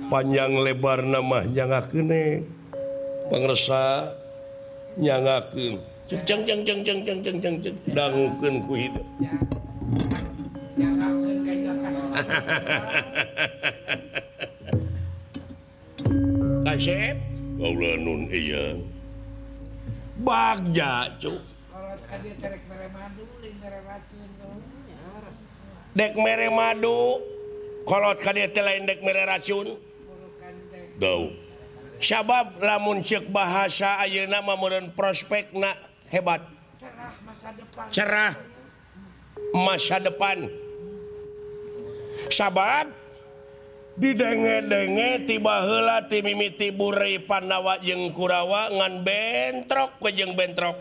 panjang lebar nama nyangakeun pangresa nyangakeun ceng ceng ceng ceng ceng ceng ceng ceng dangukeun ku hidup kasep Allah nun iya bagja cuk dek mere madu kolot ka dieu teh lain dek mere racun dau sabab lamun ceuk bahasa ayeuna mah meureun prospekna hebat cerah masa depan sabab didenge-denge tiba heula ti mimiti buri Pandawa jeung Kurawa ngan bentrok we jeung bentrok